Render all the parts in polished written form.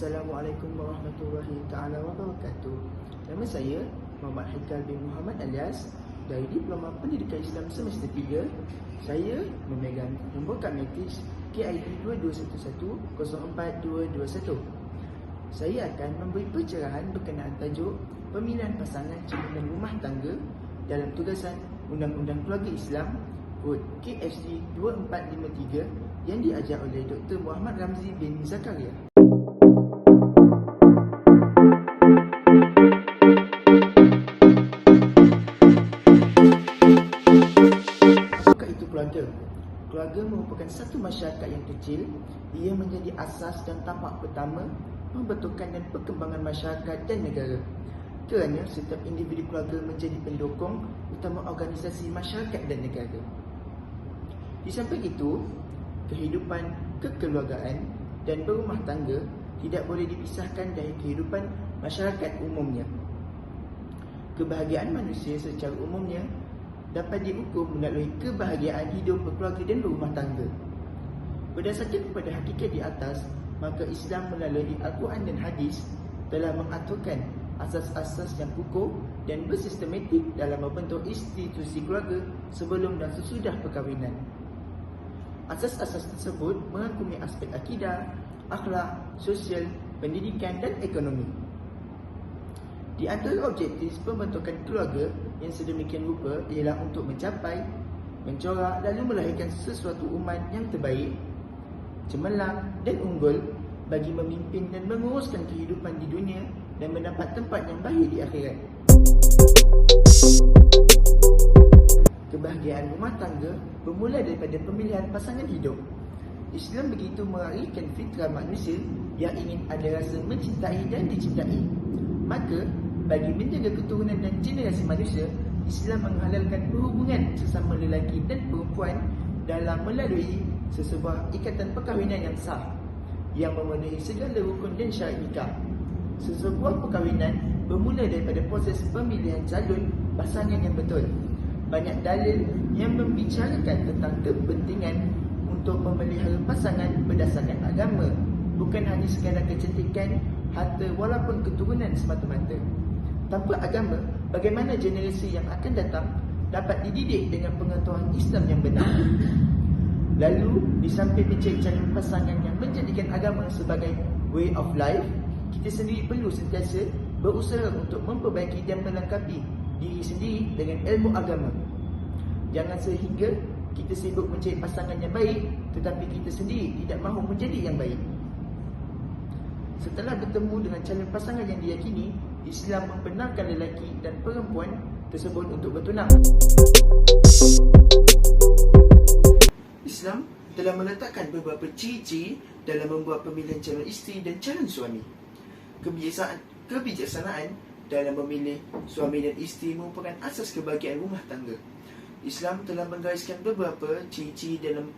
Assalamualaikum warahmatullahi taala wabarakatuh. Nama saya Muhammad Haikal bin Muhammad alias dari Diploma Pendidikan Islam Semester 3. Saya memegang nombor kad matrix KID 2211-04221. Saya akan memberi pencerahan berkenaan tajuk pemilihan pasangan calon rumah tangga dalam tugasan Undang-Undang Keluarga Islam kod KSD 2453 yang diajar oleh Dr. Muhammad Ramzi bin Zakaria. Apakah itu keluarga? Keluarga merupakan satu masyarakat yang kecil. Ia menjadi asas dan tapak pertama pembentukan dan perkembangan masyarakat dan negara. Kerana setiap individu keluarga menjadi pendukung utama organisasi masyarakat dan negara. Di samping itu, kehidupan kekeluargaan dan berumah tangga tidak boleh dipisahkan dari kehidupan masyarakat umumnya. Kebahagiaan manusia secara umumnya dapat diukur melalui kebahagiaan hidup berkeluarga dan berumah tangga. Berdasarkan kepada hakikat di atas, maka Islam melalui Al-Quran dan Hadis telah mengaturkan asas-asas yang kukuh dan bersistematik dalam membentuk institusi keluarga sebelum dan sesudah perkahwinan. Asas-asas tersebut merangkumi aspek akidah, akhlak, sosial, pendidikan dan ekonomi. Di antara objektif pembentukan keluarga yang sedemikian rupa ialah untuk mencapai, mencorak lalu melahirkan sesuatu umat yang terbaik, cemerlang dan unggul bagi memimpin dan menguruskan kehidupan di dunia dan mendapat tempat yang baik di akhirat. Kebahagiaan rumah tangga bermula daripada pemilihan pasangan hidup. Islam begitu meraihkan fitrah manusia yang ingin ada rasa mencintai dan dicintai. Maka, bagi menjaga keturunan dan generasi manusia, Islam menghalalkan perhubungan sesama lelaki dan perempuan dalam melalui sesebuah ikatan perkahwinan yang sah, yang memenuhi segala rukun dan syarat nikah. Sesebuah perkahwinan bermula daripada proses pemilihan calon pasangan yang betul. Banyak dalil yang membicarakan tentang kepentingan untuk memelihara pasangan berdasarkan agama, bukan hanya sekadar kecantikan, harta walaupun keturunan semata-mata. Tanpa agama, bagaimana generasi yang akan datang dapat dididik dengan pengetahuan Islam yang benar? Lalu, di samping mencari calon pasangan yang menjadikan agama sebagai way of life, kita sendiri perlu sentiasa berusaha untuk memperbaiki dan melengkapi diri sendiri dengan ilmu agama. Jangan sehingga kita sibuk mencari pasangan yang baik, tetapi kita sendiri tidak mahu menjadi yang baik. Setelah bertemu dengan calon pasangan yang diyakini, Islam membenarkan lelaki dan perempuan tersebut untuk bertunang. Islam telah meletakkan beberapa ciri-ciri dalam membuat pemilihan calon isteri dan calon suami. Kebijaksanaan dalam memilih suami dan isteri merupakan asas kebahagiaan rumah tangga. Islam telah menggariskan beberapa ciri-ciri dalam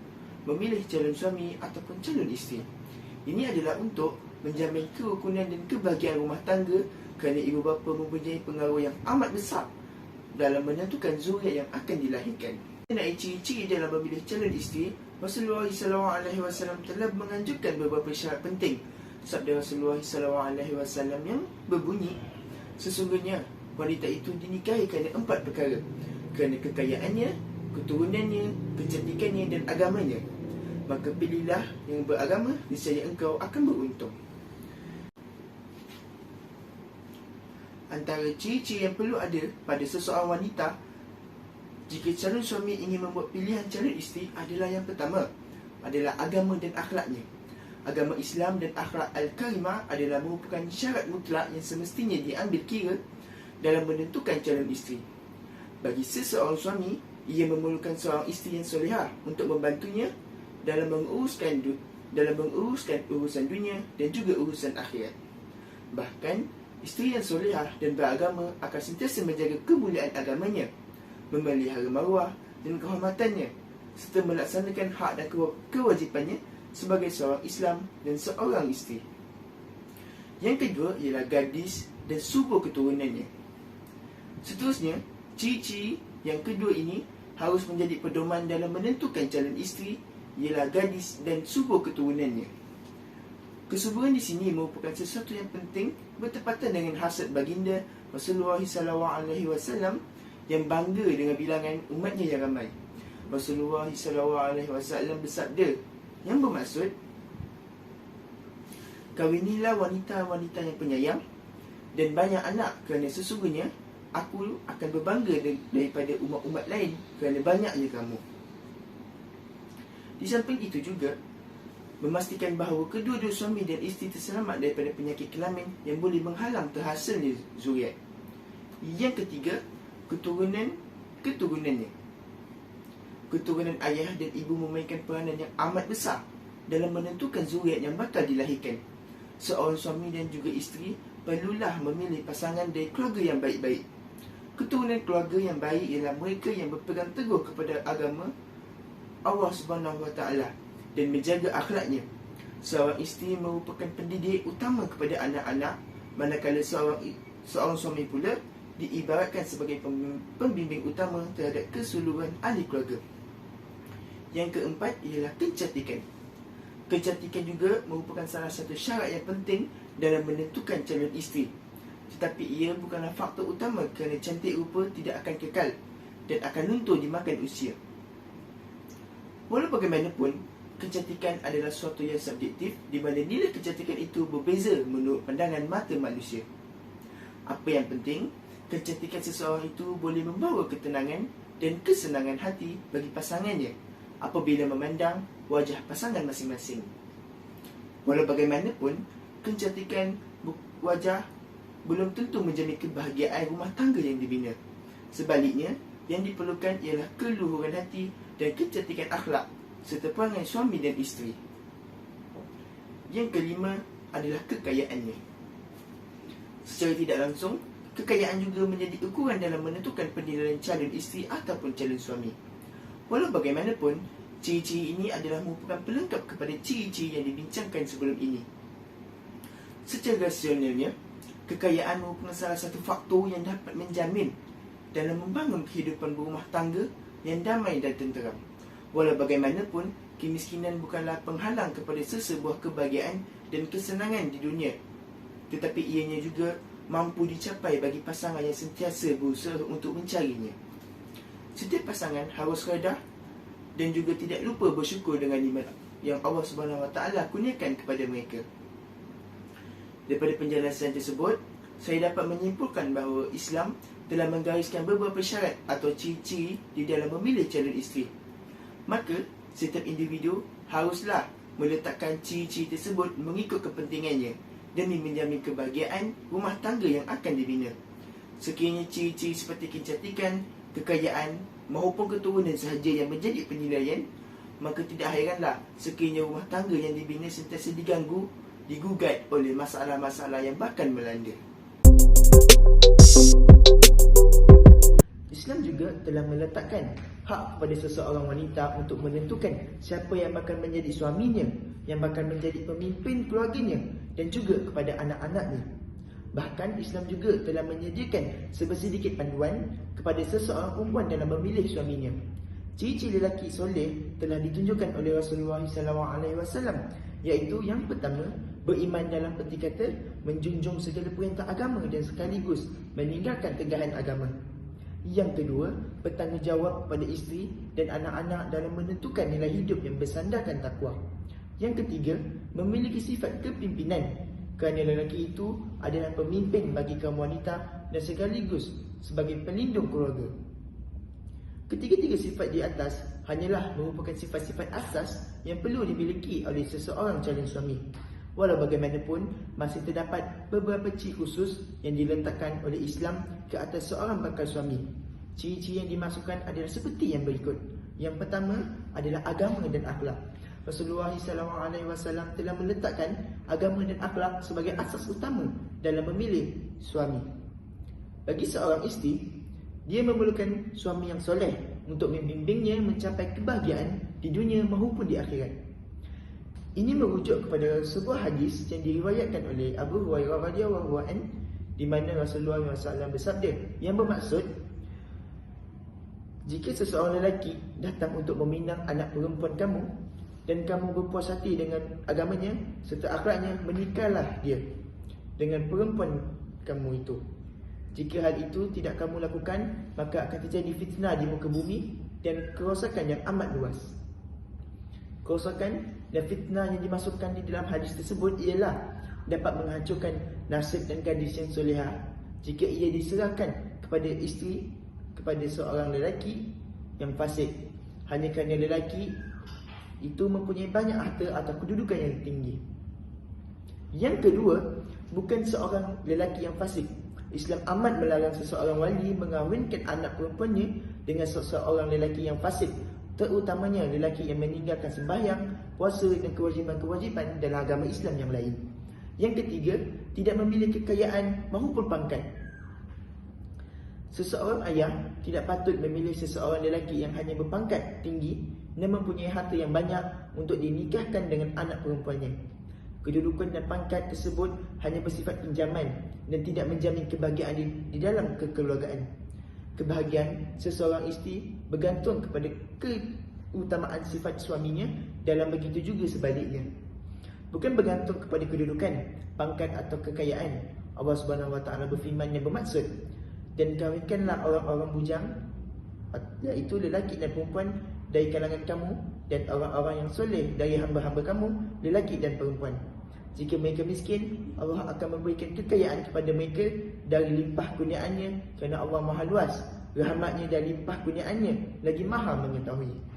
memilih calon suami ataupun calon isteri. Ini adalah untuk menjamin kerukunan dan kebahagiaan rumah tangga kerana ibu bapa mempunyai pengaruh yang amat besar dalam menentukan zuriat yang akan dilahirkan. Mengenai ciri-ciri dalam memilih calon isteri, Rasulullah SAW telah menganjurkan beberapa syarat penting. Sabda Rasulullah SAW yang berbunyi, sesungguhnya wanita itu dinikahi kerana 4 perkara: kerana kekayaannya, keturunannya, kecantikannya dan agamanya. Maka pilihlah yang beragama, niscaya engkau akan beruntung. Antara ciri-ciri yang perlu ada pada seseorang wanita jika calon suami ingin membuat pilihan calon isteri adalah yang pertama, adalah agama dan akhlaknya. Agama Islam dan akhlak Al-Karimah adalah merupakan syarat mutlak yang semestinya diambil kira dalam menentukan calon isteri. Bagi seseorang suami, ia memerlukan seorang isteri yang solehah untuk membantunya dalam menguruskan urusan dunia dan juga urusan akhirat. Bahkan, isteri yang solehah dan beragama akan sentiasa menjaga kemuliaan agamanya, memelihara maruah dan kehormatannya, serta melaksanakan hak dan kewajipannya sebagai seorang Islam dan seorang isteri. Yang kedua ialah gadis dan subur keturunannya. Seterusnya, ciri-ciri yang kedua ini harus menjadi pedoman dalam menentukan calon isteri ialah gadis dan subur keturunannya. Kesuburan di sini merupakan sesuatu yang penting bertepatan dengan hasad baginda Rasulullah SAW yang bangga dengan bilangan umatnya yang ramai. Rasulullah SAW bersabda, yang bermaksud, kawinilah wanita-wanita yang penyayang dan banyak anak, kerana sesungguhnya aku akan berbangga daripada umat-umat lain kerana banyaknya kamu. Di samping itu juga, memastikan bahawa kedua-dua suami dan isteri terselamat daripada penyakit kelamin yang boleh menghalang terhasilnya zuriat. Yang ketiga, keturunannya. Keturunan ayah dan ibu memainkan peranan yang amat besar dalam menentukan zuriat yang bakal dilahirkan. Seorang suami dan juga isteri perlulah memilih pasangan dari keluarga yang baik-baik. Keturunan keluarga yang baik ialah mereka yang berpegang teguh kepada agama Allah SWT dan menjaga akhlaknya. Seorang isteri merupakan pendidik utama kepada anak-anak, manakala seorang suami pula diibaratkan sebagai pembimbing utama terhadap keseluruhan ahli keluarga. Yang keempat ialah kecantikan. Kecantikan juga merupakan salah satu syarat yang penting dalam menentukan calon isteri. Tetapi ia bukanlah faktor utama kerana cantik rupa tidak akan kekal dan akan luntur dimakan usia. Walau bagaimanapun, kecantikan adalah sesuatu yang subjektif di mana nilai kecantikan itu berbeza menurut pandangan mata manusia. Apa yang penting, kecantikan seseorang itu boleh membawa ketenangan dan kesenangan hati bagi pasangannya apabila memandang wajah pasangan masing-masing. Walau bagaimanapun, kecantikan wajah belum tentu menjamin kebahagiaan rumah tangga yang dibina. Sebaliknya, yang diperlukan ialah keluhuran hati dan kecantikan akhlak serta perangai suami dan isteri. Yang kelima adalah kekayaannya. Secara tidak langsung, kekayaan juga menjadi ukuran dalam menentukan penilaian calon isteri ataupun calon suami. Walau bagaimanapun, ciri-ciri ini adalah merupakan pelengkap kepada ciri-ciri yang dibincangkan sebelum ini. Secara rasionalnya, kekayaan merupakan salah satu faktor yang dapat menjamin dalam membangun kehidupan berumah tangga yang damai dan tenteram. Walau bagaimanapun, kemiskinan bukanlah penghalang kepada sesebuah kebahagiaan dan kesenangan di dunia, tetapi ianya juga mampu dicapai bagi pasangan yang sentiasa berusaha untuk mencarinya. Setiap pasangan harus redha dan juga tidak lupa bersyukur dengan nikmat yang Allah SWT kurniakan kepada mereka. Daripada penjelasan tersebut, saya dapat menyimpulkan bahawa Islam telah menggariskan beberapa syarat atau ciri-ciri di dalam memilih calon isteri. Maka, setiap individu haruslah meletakkan ciri-ciri tersebut mengikut kepentingannya demi menjamin kebahagiaan rumah tangga yang akan dibina. Sekiranya ciri-ciri seperti kecantikan, kekayaan maupun keturunan sahaja yang menjadi penilaian, maka tidak hairanlah sekiranya rumah tangga yang dibina sentiasa diganggu, digugat oleh masalah-masalah yang bakal melanda. Islam juga telah meletakkan hak kepada seseorang wanita untuk menentukan siapa yang bakal menjadi suaminya, yang bakal menjadi pemimpin keluarganya dan juga kepada anak-anaknya. Bahkan Islam juga telah menyediakan sebersedikit panduan kepada seseorang perempuan dalam memilih suaminya. Ciri-ciri lelaki soleh telah ditunjukkan oleh Rasulullah SAW, iaitu yang pertama, beriman dalam erti kata menjunjung segala perintah agama dan sekaligus meninggalkan tegahan agama. Yang kedua, bertanggungjawab pada isteri dan anak-anak dalam menentukan nilai hidup yang bersandarkan takwa. Yang ketiga, memiliki sifat kepimpinan, kerana lelaki itu adalah pemimpin bagi kaum wanita dan sekaligus sebagai pelindung keluarga. Ketiga-tiga sifat di atas hanyalah merupakan sifat-sifat asas yang perlu dimiliki oleh seseorang calon suami. Walau bagaimanapun, masih terdapat beberapa ciri khusus yang diletakkan oleh Islam ke atas seorang bakal suami. Ciri-ciri yang dimasukkan adalah seperti yang berikut. Yang pertama adalah agama dan akhlak. Rasulullah SAW telah meletakkan agama dan akhlak sebagai asas utama dalam memilih suami. Bagi seorang isteri, dia memerlukan suami yang soleh untuk membimbingnya mencapai kebahagiaan di dunia maupun di akhirat. Ini merujuk kepada sebuah hadis yang diriwayatkan oleh Abu Hurairah radhiyallahu anhu, di mana Rasulullah SAW bersabda, yang bermaksud, jika seseorang lelaki datang untuk meminang anak perempuan kamu, dan kamu berpuas hati dengan agamanya serta akhlaknya, menikahlah dia dengan perempuan kamu itu. Jika hal itu tidak kamu lakukan, maka akan terjadi fitnah di muka bumi dan kerosakan yang amat luas. Kerosakan dan fitnah yang dimasukkan di dalam hadis tersebut ialah dapat menghancurkan nasib dan gadis yang solehah jika ia diserahkan kepada isteri, kepada seorang lelaki yang fasik, hanya kerana lelaki itu mempunyai banyak harta atau kedudukan yang tinggi. Yang kedua, bukan seorang lelaki yang fasik. Islam amat melarang seseorang wali mengahwinkan anak perempuannya dengan seseorang lelaki yang fasik, terutamanya lelaki yang meninggalkan sembahyang, puasa dan kewajipan-kewajipan dalam agama Islam yang lain. Yang ketiga, tidak memiliki kekayaan maupun pangkat. Seseorang ayah tidak patut memilih seseorang lelaki yang hanya berpangkat tinggi dan mempunyai harta yang banyak untuk dinikahkan dengan anak perempuannya. Kedudukan dan pangkat tersebut hanya bersifat pinjaman dan tidak menjamin kebahagiaan di dalam kekeluargaan. Kebahagiaan seseorang isteri bergantung kepada keutamaan sifat suaminya, dalam begitu juga sebaliknya. Bukan bergantung kepada kedudukan, pangkat atau kekayaan. Allah Subhanahu Wa Taala berfirman yang bermaksud, dan kahwinkanlah orang-orang bujang, iaitu lelaki dan perempuan dari kalangan kamu, dan orang-orang yang soleh dari hamba-hamba kamu, lelaki dan perempuan. Jika mereka miskin, Allah akan memberikan kekayaan kepada mereka dari limpah kurniaannya, kerana Allah Maha Luas, rahmatnya dan limpah kurniaannya lagi Maha mengetahui.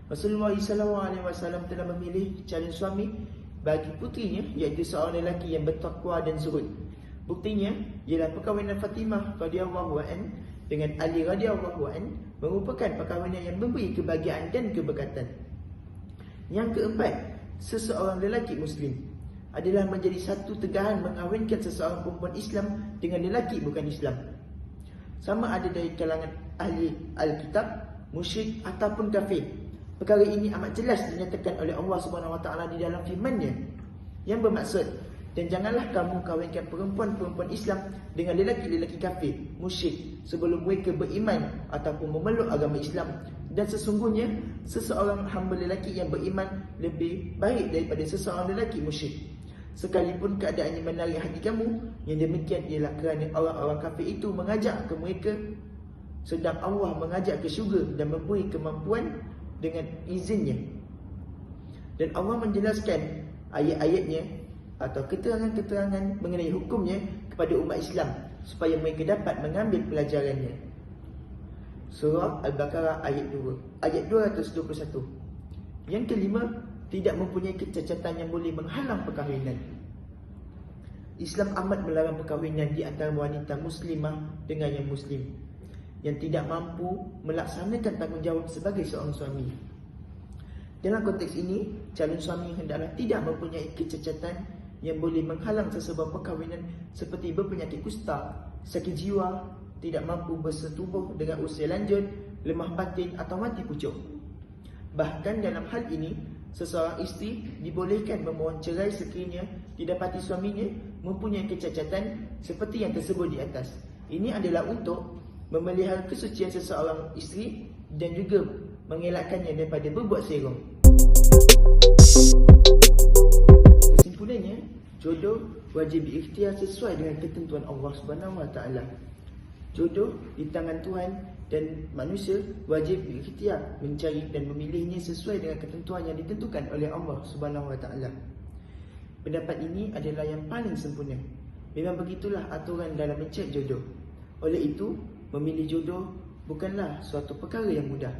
Rasulullah SAW telah memilih calon suami bagi putrinya, iaitu seorang lelaki yang bertakwa dan zuhud. Buktinya ialah perkahwinan Fatimah radhiyallahu an dengan Ali radhiyallahu an merupakan perkahwinan yang memberi kebahagiaan dan keberkatan. Yang keempat, seseorang lelaki Muslim adalah menjadi satu tegahan mengahwinkan seseorang perempuan Islam dengan lelaki bukan Islam, sama ada dari kalangan ahli Alkitab, musyrik ataupun kafir. Perkara ini amat jelas dinyatakan oleh Allah Subhanahu Wa Taala di dalam firman-Nya yang bermaksud, dan janganlah kamu kahwinkan perempuan-perempuan Islam dengan lelaki-lelaki kafir, musyrik sebelum mereka beriman ataupun memeluk agama Islam. Dan sesungguhnya seseorang hamba lelaki yang beriman lebih baik daripada seseorang lelaki musyrik, sekalipun keadaannya menarik hati kamu. Yang demikian ialah kerana orang-orang kafir itu mengajak ke mereka, sedang Allah mengajak ke syurga dan memberi kemampuan dengan izinnya. Dan Allah menjelaskan ayat-ayatnya atau keterangan-keterangan mengenai hukumnya kepada umat Islam supaya mereka dapat mengambil pelajarannya. Surah Al-Baqarah ayat 221. Yang kelima, tidak mempunyai kecacatan yang boleh menghalang perkahwinan. Islam amat melarang perkahwinan di antara wanita muslimah dengan yang muslim yang tidak mampu melaksanakan tanggungjawab sebagai seorang suami. Dalam konteks ini, calon suami hendaklah tidak mempunyai kecacatan yang boleh menghalang sesebuah perkahwinan seperti berpenyakit kusta, sakit jiwa, tidak mampu bersetubuh dengan usia lanjut, lemah batin atau mati pucuk. Bahkan dalam hal ini, seseorang isteri dibolehkan memohon cerai sekiranya didapati suaminya mempunyai kecacatan seperti yang tersebut di atas. Ini adalah untuk memelihara kesucian seseorang isteri dan juga mengelakkannya daripada berbuat serong. Kesimpulannya, jodoh wajib diikhtiar sesuai dengan ketentuan Allah Subhanahu Wa Taala. Jodoh di tangan Tuhan dan manusia wajib berikhtiar mencari dan memilihnya sesuai dengan ketentuan yang ditentukan oleh Allah Subhanahu Wa Taala. Pendapat ini adalah yang paling sempurna. Memang begitulah aturan dalam mencari jodoh. Oleh itu, memilih jodoh bukanlah suatu perkara yang mudah.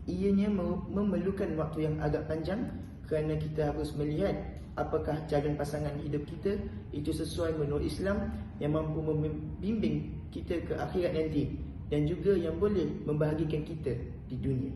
Ianya memerlukan waktu yang agak panjang kerana kita harus melihat apakah calon pasangan hidup kita itu sesuai menurut Islam yang mampu membimbing kita ke akhirat nanti dan juga yang boleh membahagikan kita di dunia.